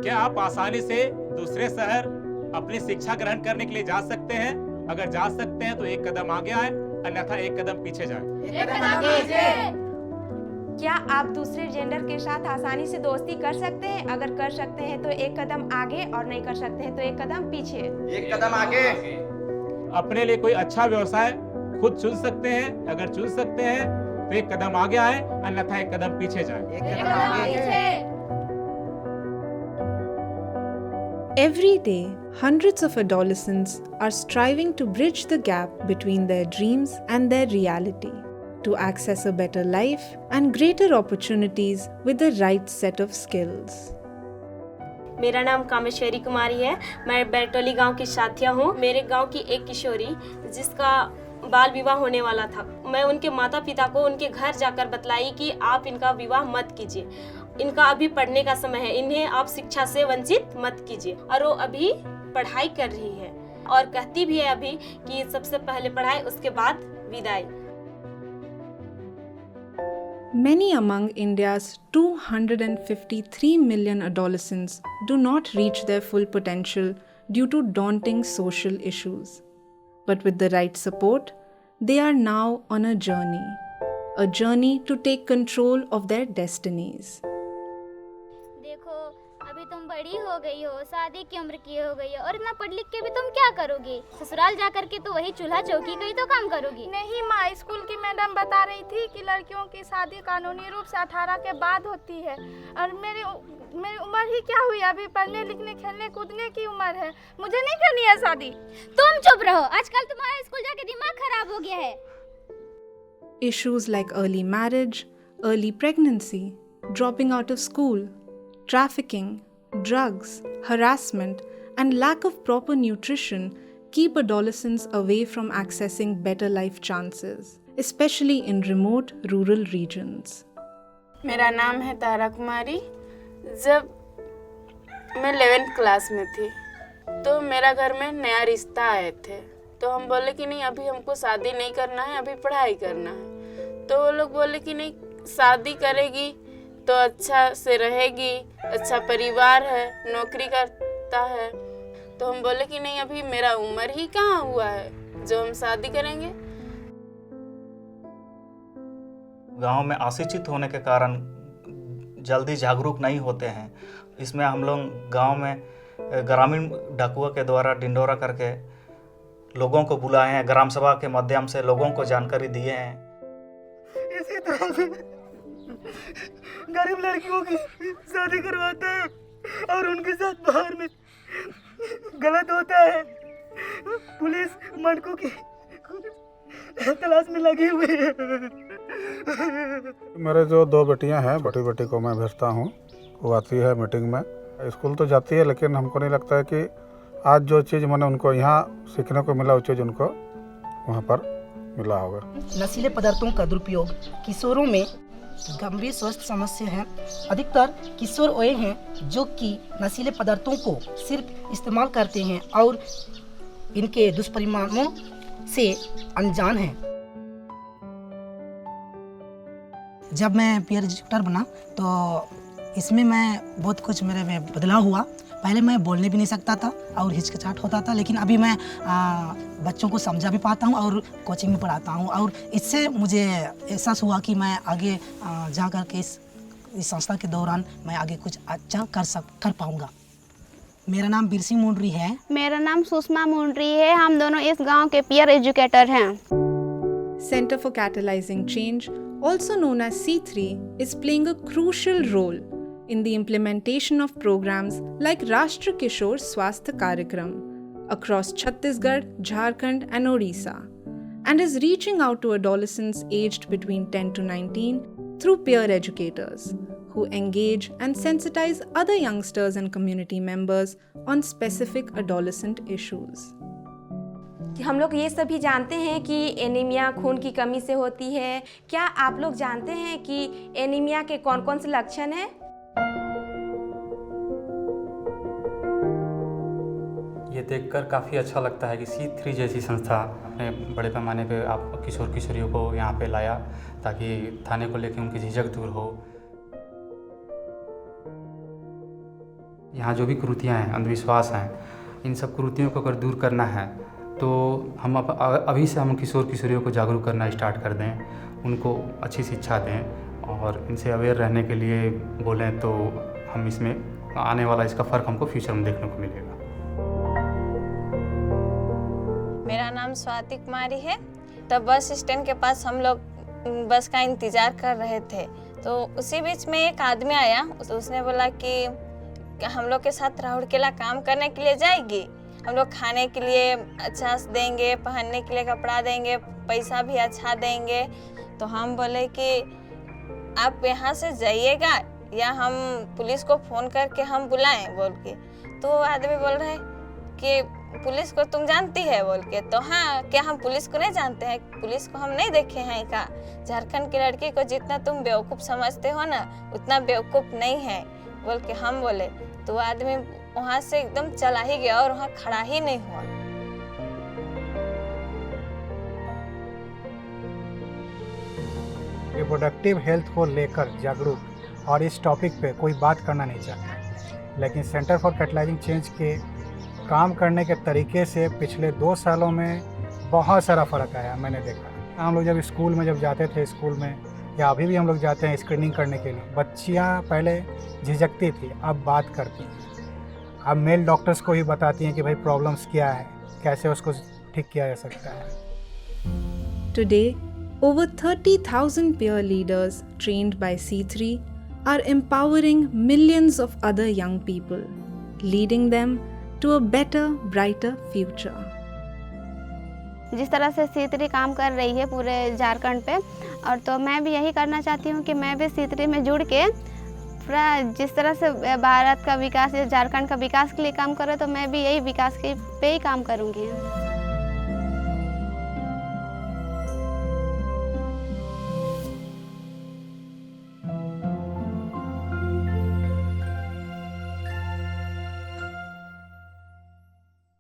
क्या आप आसानी से दूसरे शहर अपनी शिक्षा ग्रहण करने के लिए जा सकते हैं? अगर जा सकते हैं तो एक कदम आगे आए, अन्यथा एक कदम पीछे जाए। क्या आप दूसरे जेंडर के साथ आसानी से दोस्ती कर सकते हैं? अगर कर सकते हैं तो एक कदम आगे, और नहीं कर सकते हैं तो एक कदम पीछे। एक कदम आगे। अपने लिए कोई अच्छा व्यवसाय खुद चुन सकते हैं? अगर चुन सकते हैं तो एक कदम आगे आए, अन्यथा एक कदम पीछे जाए। एक कदम आगे। Every day, hundreds of adolescents are striving to bridge the gap between their dreams and their reality, to access a better life and greater opportunities with the right set of skills. मेरा नाम कामेश्वरी कुमारी है। मैं बैरटोली गांव की साथिया हूँ। मेरे गांव की एक किशोरी जिसका बाल विवाह होने वाला था, मैं उनके माता पिता को उनके घर जाकर बतलाई कि आप इनका विवाह मत कीजिए, इनका अभी पढ़ने का समय है, इन्हें आप शिक्षा से वंचित मत कीजिए। और वो अभी पढ़ाई कर रही है और कहती भी है अभी कि सबसे पहले पढ़ाई, उसके बाद विदाई। Many among India's 253 million adolescents do not reach their full potential due to daunting social issues. But with the right support, they are now on a journey to take control of their destinies. देखो, अभी तुम बड़ी हो गई हो, शादी की उम्र की हो गई हो, और इतना पढ़ लिख के भी तुम क्या करोगी? ससुराल जा करके तो वही चूल्हा चौकी का ही तो काम करोगी। नहीं माँ, स्कूल की मैडम बता रही थी कि लड़कियों की शादी कानूनी रूप से 18 के बाद होती है, और मेरी उम्र ही क्या हुई? अभी पढ़ने लिखने खेलने कूदने की उम्र है, मुझे नहीं करनी है शादी। तुम चुप रहो, आजकल तुम्हारा स्कूल जाके दिमाग खराब हो गया है। Issues like early marriage, early pregnancy, dropping out of school, trafficking, drugs, harassment, and lack of proper nutrition keep adolescents away from accessing better life chances, especially in remote rural regions. मेरा नाम है तारा कुमारी। जब मैं 11th class में थी तो मेरा घर में नया रिश्ता आए थे, तो हम बोले कि नहीं अभी हमको शादी नहीं करना है, अभी पढ़ाई करना है। तो वो लोग बोले कि नहीं, शादी करेगी तो अच्छा से रहेगी, अच्छा परिवार है, नौकरी करता है। तो हम बोले कि नहीं, अभी मेरा उम्र ही कहाँ हुआ है जो हम शादी करेंगे। गांव में अशिक्षित होने के कारण जल्दी जागरूक नहीं होते हैं। इसमें हम लोग गांव में ग्रामीण डाकुओं के द्वारा डिंडोरा करके लोगों को बुलाए हैं, ग्राम सभा के माध्यम से लोगों को जानकारी दिए हैं। इसी तरह से गरीब लड़कियों की शादी करवाता है और उनके साथ बाहर में गलत होता है। पुलिस मटकों की तलाश में लगी हुई है। मेरे जो 2 बेटियां हैं, बड़ी बेटी को मैं भेजता हूँ, वो आती है मीटिंग में। स्कूल तो जाती है, लेकिन हमको नहीं लगता है कि आज जो चीज़ मैंने उनको यहाँ सीखने को मिला वो चीज़ उनको वहाँ पर मिला होगा। नशीले पदार्थों का दुरुपयोग किशोरों में गंभीर स्वास्थ्य समस्या है। अधिकतर किशोर वे हैं जो कि नशीले पदार्थों को सिर्फ इस्तेमाल करते हैं और इनके दुष्परिणामों से अनजान हैं। जब मैं पीयर एजुकेटर बना तो इसमें मैं बहुत कुछ मेरे में बदलाव हुआ। पहले मैं बोलने भी नहीं सकता था और हिचकिचाहट होता था, लेकिन अभी मैं बच्चों को समझा भी पाता हूँ और कोचिंग भी पढ़ाता हूँ, और इससे मुझे एहसास हुआ कि मैं आगे जा कर के इस संस्था के दौरान मैं आगे कुछ अच्छा कर पाऊँगा। मेरा नाम बिरसी मुंडरी है। मेरा नाम सुषमा मुंडरी है। हम दोनों इस गांव के पीयर एजुकेटर हैं। Center for Catalyzing Change, also known as C3, is playing a crucial role in the implementation of programs like Rashtra Kishore Swasthya Karyakram across Chhattisgarh, Jharkhand and Odisha, and is reaching out to adolescents aged between 10 to 19 through peer educators who engage and sensitize other youngsters and community members on specific adolescent issues. हम लोग ये सभी जानते हैं कि anaemia खून की कमी से होती है। क्या आप लोग जानते हैं कि एनीमिया के कौन कौन से लक्षण हैं? ये देखकर काफ़ी अच्छा लगता है कि C3 जैसी संस्था अपने बड़े पैमाने पे आप किशोर किशोरियों को यहाँ पे लाया, ताकि थाने को लेकर उनकी झिझक दूर हो। यहाँ जो भी कुरीतियाँ हैं, अंधविश्वास हैं, इन सब कुरीतियों को अगर दूर करना है तो हम अभी से हम किशोर किशोरियों को जागरूक करना स्टार्ट कर दें, उनको अच्छी शिक्षा दें और इनसे अवेयर रहने के लिए बोलें, तो हम इसमें आने वाला इसका फ़र्क हमको फ्यूचर में देखने को मिलेगा। मेरा नाम स्वाति कुमारी है। तब बस स्टैंड के पास हम लोग बस का इंतज़ार कर रहे थे, तो उसी बीच में एक आदमी आया, तो उसने बोला कि हम लोग के साथ राहुल केला काम करने के लिए जाएगी, हम लोग खाने के लिए अच्छा देंगे, पहनने के लिए कपड़ा देंगे, पैसा भी अच्छा देंगे। तो हम बोले कि आप यहाँ से जाइएगा या हम पुलिस को फ़ोन करके हम बुलाएं बोल के। तो आदमी बोल रहे कि पुलिस को तुम जानती है बोल के। तो हाँ, क्या हम पुलिस को नहीं जानते हैं? पुलिस को हम नहीं देखे हैं का? झारखंड की लड़की को जितना तुम बेवकूफ़ समझते हो ना, उतना बेवकूफ़ नहीं है बोल के हम बोले। तो आदमी वहाँ से एकदम चला ही गया और वहाँ खड़ा ही नहीं हुआ। रिप्रोडक्टिव हेल्थ को लेकर जागरूक और इस टॉपिक पे कोई बात करना नहीं चाहता, लेकिन सेंटर फॉर कैटलाइजिंग चेंज के काम करने के तरीके से पिछले 2 सालों में बहुत सारा फ़र्क आया। मैंने देखा, हम लोग जब स्कूल में जाते थे, स्कूल में या अभी भी हम लोग जाते हैं स्क्रीनिंग करने के लिए, बच्चियां पहले झिझकती थी, अब बात करती हैं। अब मेल डॉक्टर्स को ही बताती हैं कि भाई प्रॉब्लम्स क्या है, कैसे उसको ठीक किया जा सकता है। Today, over 30,000 peer leaders trained by C3 are empowering millions of other young people, leading them to a better, brighter future. जिस तरह से C3 काम कर रही है पूरे झारखंड पे, और तो मैं भी यही करना चाहती हूँ कि मैं भी C3 में जुड़ के पूरा जिस तरह से भारत का विकास या झारखंड का विकास के लिए काम करे, तो मैं भी यही विकास के पे ही काम करूँगी।